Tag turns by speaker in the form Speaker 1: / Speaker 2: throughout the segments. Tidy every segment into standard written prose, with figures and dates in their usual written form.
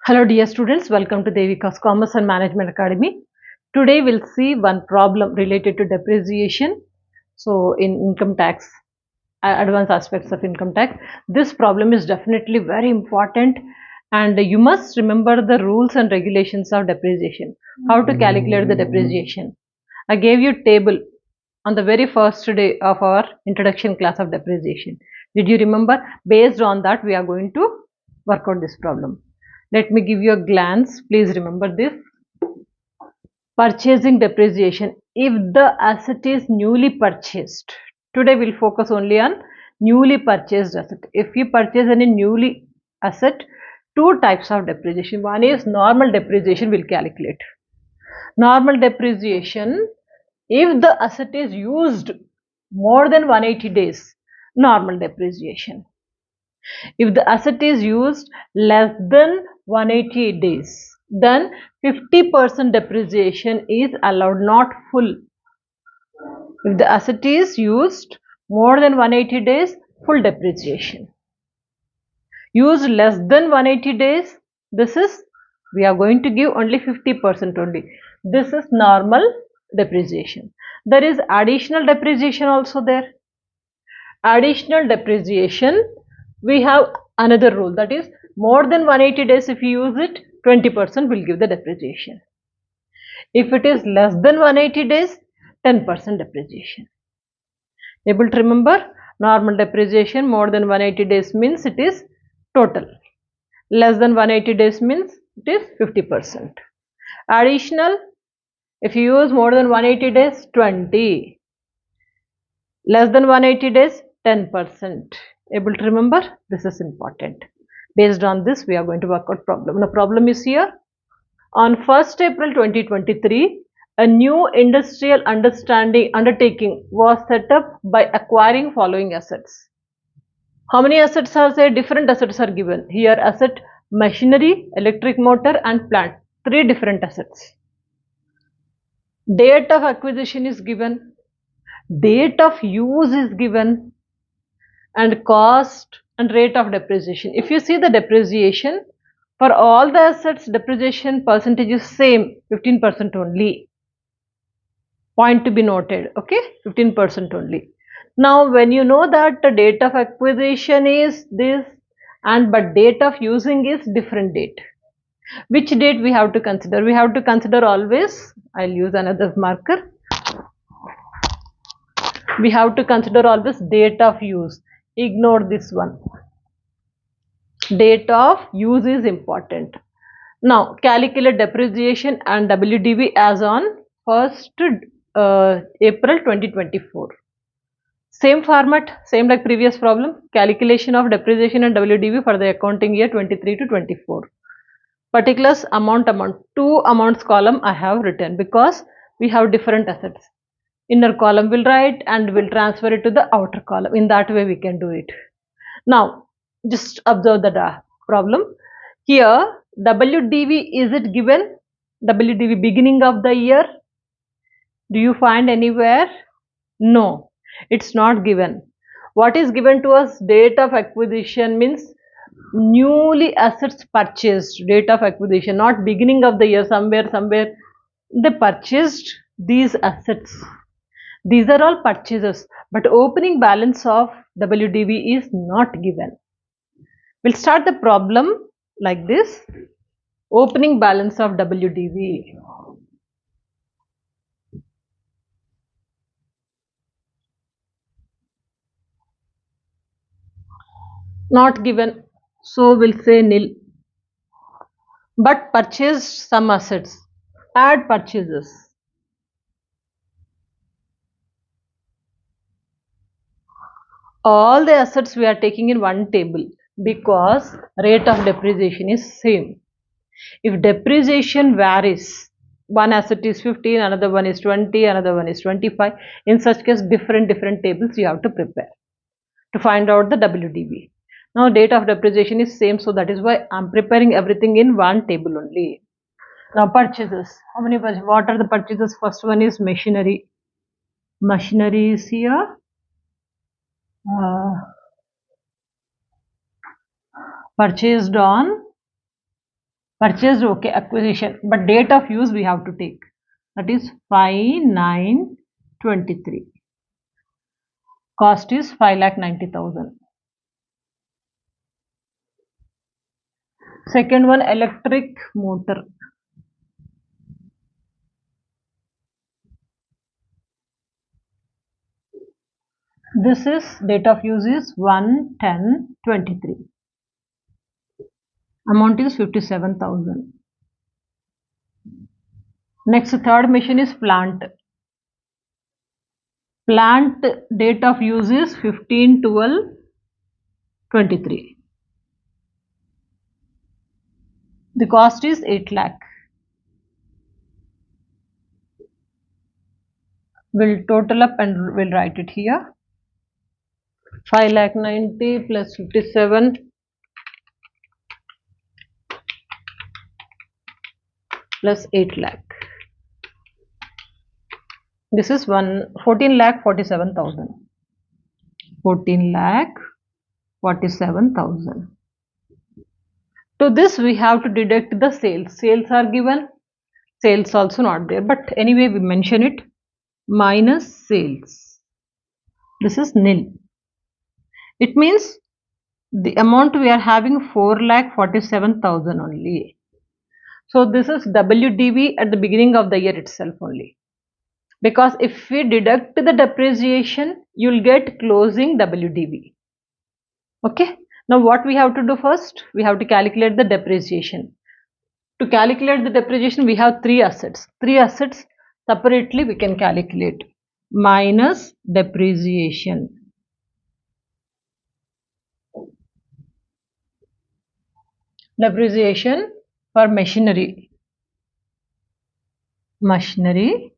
Speaker 1: Hello dear students, welcome to Devika's Commerce and Management Academy. Today we'll see one problem related to depreciation. So in income tax, advanced aspects of income tax. This problem is definitely very important and you must remember the rules and regulations of depreciation. How to calculate the depreciation. I gave you table on the very first day of our introduction class of depreciation. Did you remember? Based on that we are going to work out this problem. Let me give you a glance. Please remember this. Purchasing depreciation. If the asset is newly purchased, today we'll focus only on newly purchased asset. If you purchase any newly asset, two types of depreciation. One is normal depreciation we'll calculate. Normal depreciation, if the asset is used more than 180 days, normal depreciation. If the asset is used less than 180 days, then 50% depreciation is allowed, not full. If the asset is used more than 180 days, full depreciation. Used less than 180 days, we are going to give only 50% only. This is normal depreciation. There is additional depreciation also there. Additional depreciation, we have another rule, that is more than 180 days if you use it, 20% will give the depreciation. If it is less than 180 days, 10% depreciation. Able to remember? Normal depreciation more than 180 days means it is total. Less than 180 days means it is 50%. Additional, if you use more than 180 days, 20. Less than 180 days, 10%. Able to remember? This is important. Based on this, we are going to work out problem. The problem is here. On 1st April 2023, a new industrial undertaking was set up by acquiring following assets. How many assets are there? Different assets are given. Here asset, machinery, electric motor and plant. 3 different assets. Date of acquisition is given. Date of use is given. And cost and rate of depreciation. If you see the depreciation, for all the assets, depreciation percentage is same, 15% only. Point to be noted, okay, 15% only. Now, when you know that the date of acquisition is this, but date of using is different date. Which date we have to consider? We have to consider always, I'll use another marker. We have to consider always date of use. Ignore this one. Date of use is important. Now calculate depreciation and WDV as on 1st April 2024. Same format, same like previous problem. Calculation of depreciation and WDV for the accounting year 23 to 24. Particulars, amount. Two amounts column I have written because we have different assets. Inner column will write and will transfer it to the outer column. In that way we can do it. Now just observe the problem. Here WDV, is it given? WDV beginning of the year. Do you find anywhere? No, it's not given. What is given to us? Date of acquisition, means newly assets purchased. Date of acquisition, not beginning of the year. Somewhere they purchased these assets. These are all purchases, but opening balance of WDV is not given. We'll start the problem like this. Opening balance of WDV. Not given, so we'll say nil. But purchased some assets. Add purchases. All the assets we are taking in one table because rate of depreciation is same. If depreciation varies, one asset is 15, another one is 20, another one is 25. In such case, different tables you have to prepare to find out the WDV. Now date of depreciation is same, so that is why I am preparing everything in one table only. Now purchases. How many purchases? What are the purchases? First one is machinery. Machinery is here. Uh, Purchased on Purchased, okay, acquisition, but date of use we have to take. That is 5,923. Cost is 5,90,000. Second one, electric motor. This is date of use is 1/10/23. Amount is 57,000. Next, third machine is plant. Plant date of use is 15/12/23. The cost is 8 lakh. We'll total up and we'll write it here. 5,90,000 plus 57 plus 8 lakh. This is 14,47,000. 14,47,000. To this we have to deduct the sales. Sales are given. Sales also not there. But anyway we mention it. Minus sales. This is nil. It means the amount we are having 4,47,000 only. So this is WDV at the beginning of the year itself only. Because if we deduct the depreciation, you'll get closing WDV. Okay. Now what we have to do first? We have to calculate the depreciation. To calculate the depreciation, we have three assets. Three assets separately we can calculate. Minus depreciation. Depreciation for machinery. Machinery.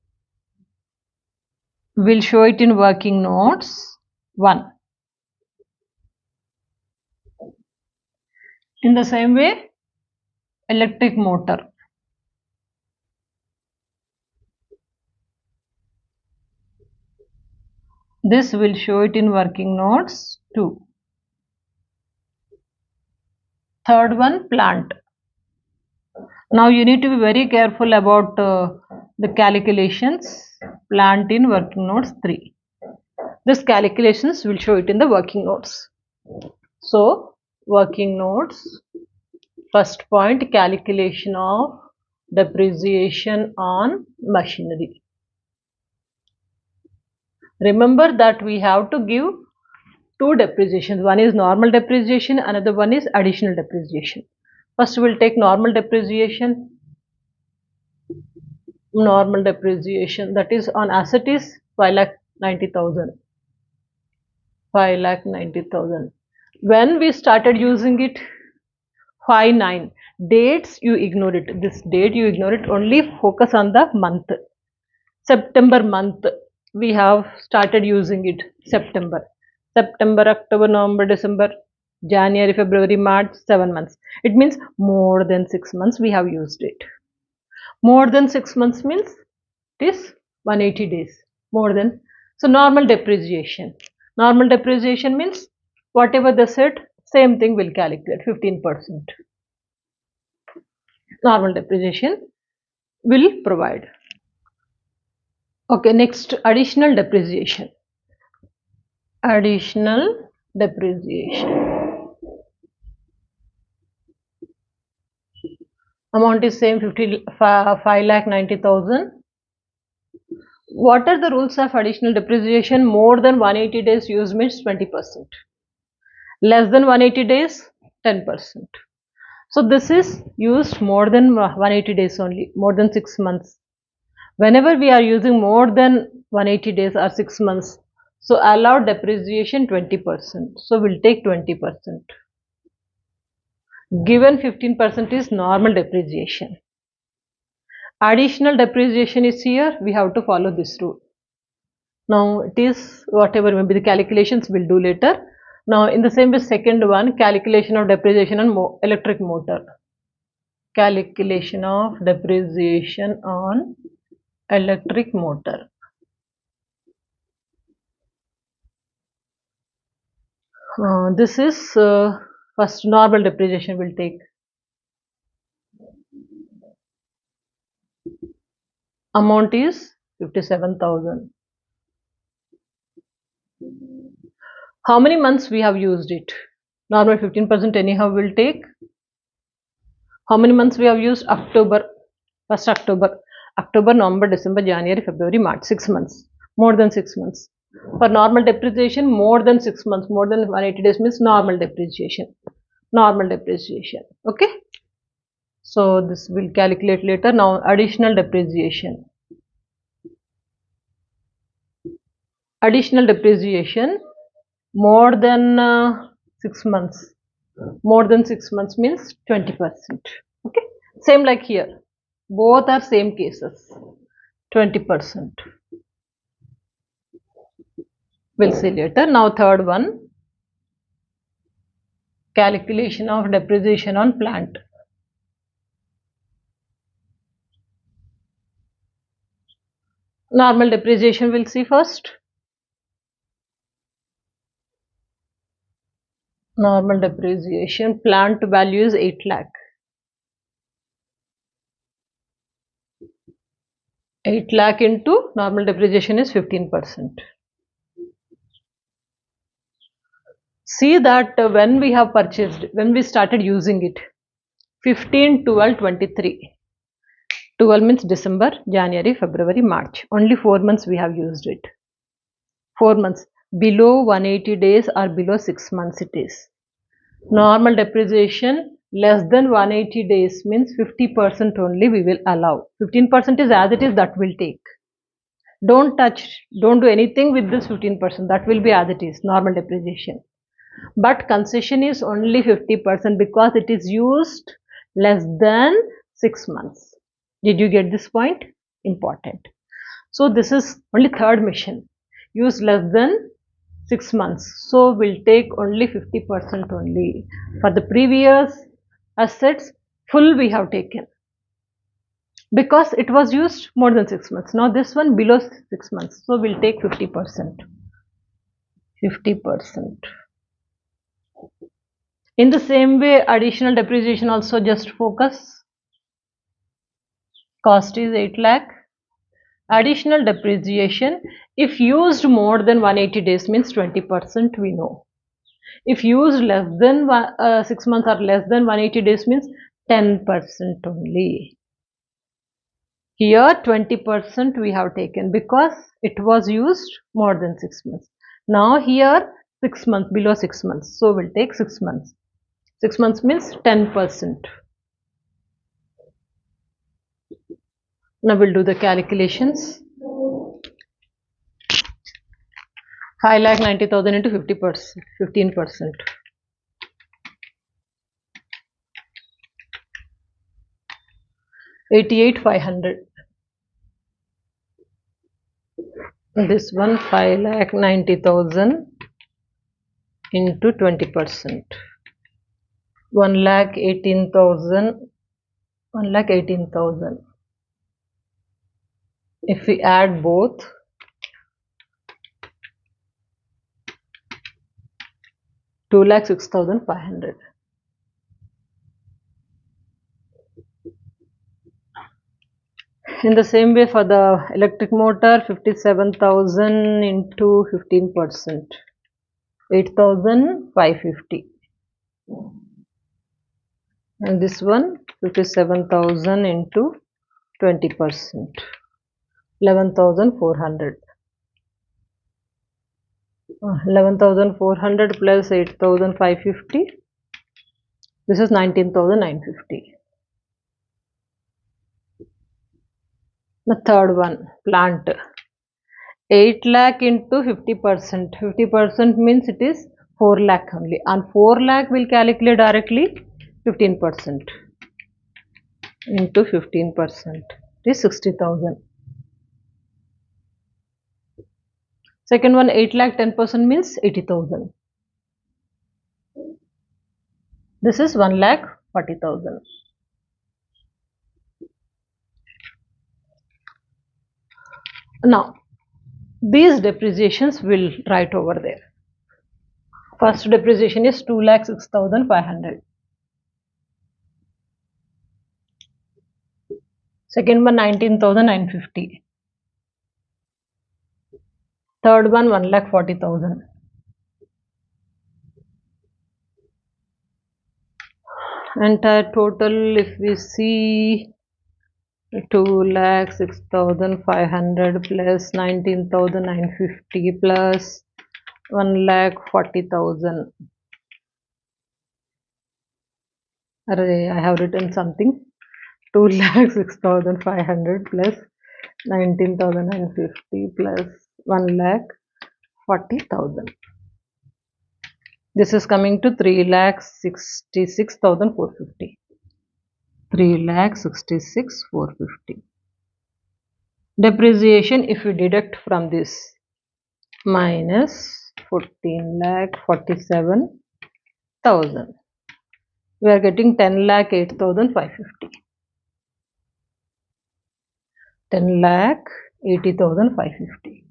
Speaker 1: We'll show it in working notes 1. In the same way, electric motor. This will show it in working notes 2. Third one, plant. Now you need to be very careful about the calculations. Plant in working notes 3. This calculations will show it in the working notes. So working notes, first point, calculation of depreciation on machinery. Remember that we have to give two depreciations. One is normal depreciation, another one is additional depreciation. First we'll take normal depreciation. Normal depreciation, that is on asset is 5,90,000. 5,90,000. When we started using it, 5/9. Dates you ignore it. This date you ignore it. Only focus on the month. September month we have started using it. September, October, November, December, January, February, March, 7 months. It means more than 6 months we have used it. More than 6 months means it is 180 days. More than. So normal depreciation. Normal depreciation means whatever they said, same thing will calculate 15%. Normal depreciation will provide. Okay, next additional depreciation. Additional depreciation. Amount is same 5,90,000. What are the rules of additional depreciation? More than 180 days use means 20%. Less than 180 days 10%. So this is used more than 180 days only, more than 6 months. Whenever we are using more than 180 days or 6 months, so allowed depreciation 20%. So we'll take 20%. Given 15% is normal depreciation. Additional depreciation is here, we have to follow this rule. Now it is whatever maybe the calculations we'll do later. Now in the same way, second one, calculation of depreciation on electric motor. Calculation of depreciation on electric motor. This is first normal depreciation will take. Amount is 57,000. How many months we have used it? Normal 15% anyhow will take. How many months we have used? October, 1st October, November, December, January, February, March, 6 months, more than 6 months. For normal depreciation, more than 6 months, more than 180 days means normal depreciation. Okay. So this will calculate later. Now additional depreciation. Additional depreciation more than 6 months. More than 6 months means 20%. Okay. Same like here. Both are same cases. 20%. We'll see later. Now third one. Calculation of depreciation on plant. Normal depreciation we'll see first. Normal depreciation plant value is 8 lakh. 8 lakh into normal depreciation is 15%. See that when we have purchased, when we started using it, 15, 12, 23. 12 means December, January, February, March. Only 4 months we have used it. 4 months. Below 180 days or below 6 months it is. Normal depreciation less than 180 days means 50% only we will allow. 15% is as it is, that will take. Don't touch, don't do anything with this 15%. That will be as it is, normal depreciation. But concession is only 50% because it is used less than 6 months. Did you get this point? Important. So this is only third mission. Use less than 6 months. So we'll take only 50% only. For the previous assets, full we have taken. Because it was used more than 6 months. Now this one below 6 months. So we'll take 50%. 50%. In the same way, additional depreciation also just focus. Cost is 8 lakh. Additional depreciation, if used more than 180 days means 20% we know. If used less than 6 months or less than 180 days means 10% only. Here 20% we have taken because it was used more than 6 months. Now here 6 months, below 6 months. So we'll take 6 months. 6 months means 10%. Now we'll do the calculations. 5,90,000 into 50%, 15%. 88,500. This one 5,90,000 into 20%. 1,18,000. 1,18,000. If we add both, 2,06,500. In the same way for the electric motor, 57,000 into 15%, 8,550. And this one 57,000 into 20%, 11,400. 11,400 plus 8,550. This is 19,950. The third one, plant. 8 lakh into 50%. 50% means it is 4 lakh only. On 4 lakh we'll calculate directly 15%. Into 15%. It is 60,000. Second one, 8 lakh 10% means 80,000. This is 1 lakh 40,000. Now, these depreciations will write over there. First depreciation is 2,06,500. Second one 19,950. Third one 1,40,000. Entire total, if we see, 2,06,500 plus 19,950 plus 1,40,000. Array, I have written something. 2,06,500 plus 19,950 plus 1,40,000. This is coming to 3,66,450. 3,66,450. Depreciation, if we deduct from this, minus 14,47,000. We are getting 10,08,550. 10,80,550.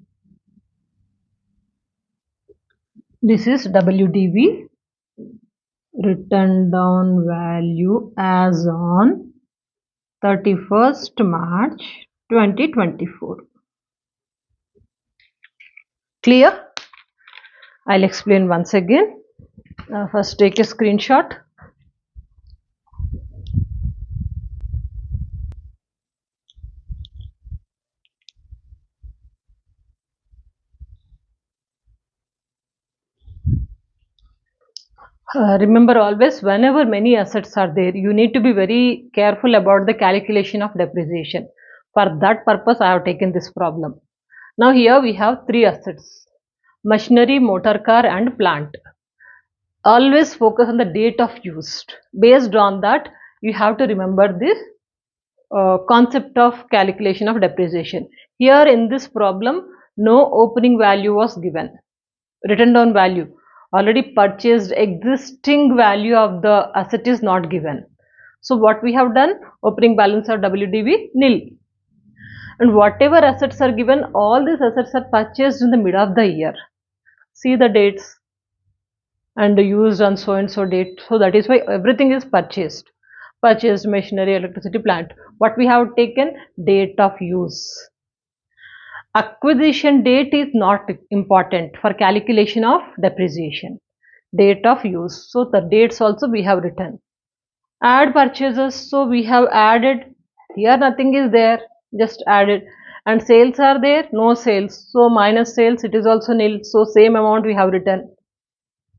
Speaker 1: This is WDV, written down value as on 31st March 2024. Clear? I'll explain once again. First take a screenshot. Remember always, whenever many assets are there, you need to be very careful about the calculation of depreciation. For that purpose, I have taken this problem. Now here we have three assets: machinery, motor car and plant. Always focus on the date of use. Based on that, you have to remember this concept of calculation of depreciation. Here in this problem, no opening value was given. Written down value, already purchased existing value of the asset is not given. So what we have done, opening balance of WDV nil, and whatever assets are given, all these assets are purchased in the middle of the year. See the dates and used on so and so date. So that is why everything is purchased. Purchased machinery, electricity, plant. What we have taken, date of use. Acquisition date is not important for calculation of depreciation. Date of use. So the dates also we have written. Add purchases. So we have added. Here nothing is there. Just added. And sales are there. No sales. So minus sales. It is also nil. So same amount we have written.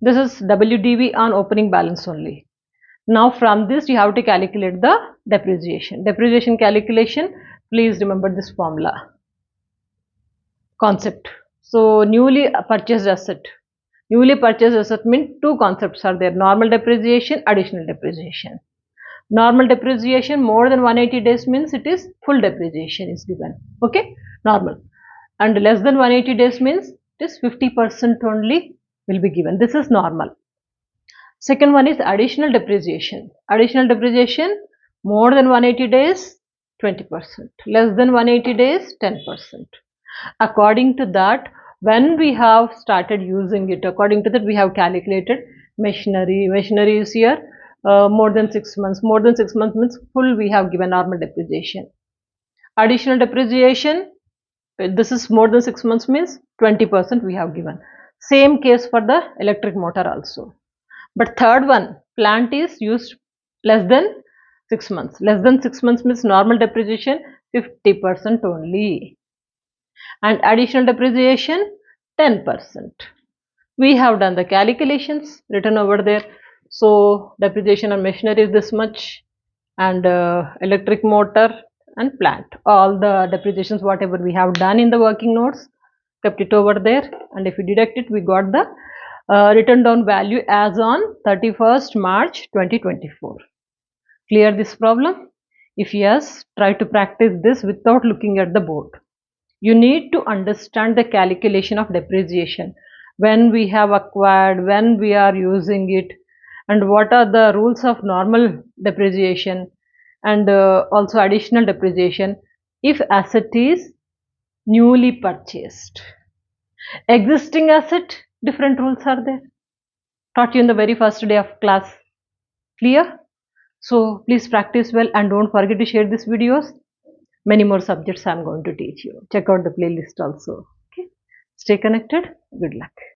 Speaker 1: This is WDV on opening balance only. Now from this you have to calculate the depreciation. Depreciation calculation. Please remember this formula. Concept. So newly purchased asset. Newly purchased asset means two concepts are there: normal depreciation, additional depreciation. Normal depreciation more than 180 days means it is full depreciation is given. Okay, normal. And less than 180 days means it is 50% only will be given. This is normal. Second one is additional depreciation. Additional depreciation more than 180 days 20%, less than 180 days 10%. According to that, when we have started using it, according to that we have calculated machinery. Machinery is here more than 6 months. More than 6 months means full we have given normal depreciation. Additional depreciation, this is more than 6 months means 20% we have given. Same case for the electric motor also. But third one, plant is used less than 6 months. Less than 6 months means normal depreciation 50% only. And additional depreciation 10%. We have done the calculations written over there. So depreciation on machinery is this much, and electric motor and plant, all the depreciations whatever we have done in the working notes, kept it over there, and if we deduct it we got the written down value as on 31st March 2024. Clear this problem? If yes, try to practice this without looking at the board. You need to understand the calculation of depreciation, when we have acquired, when we are using it, and what are the rules of normal depreciation and also additional depreciation if asset is newly purchased. Existing asset, different rules are there. Taught you in the very first day of class. Clear? So please practice well and don't forget to share these videos. Many more subjects I'm going to teach you. Check out the playlist also. Okay. Stay connected. Good luck.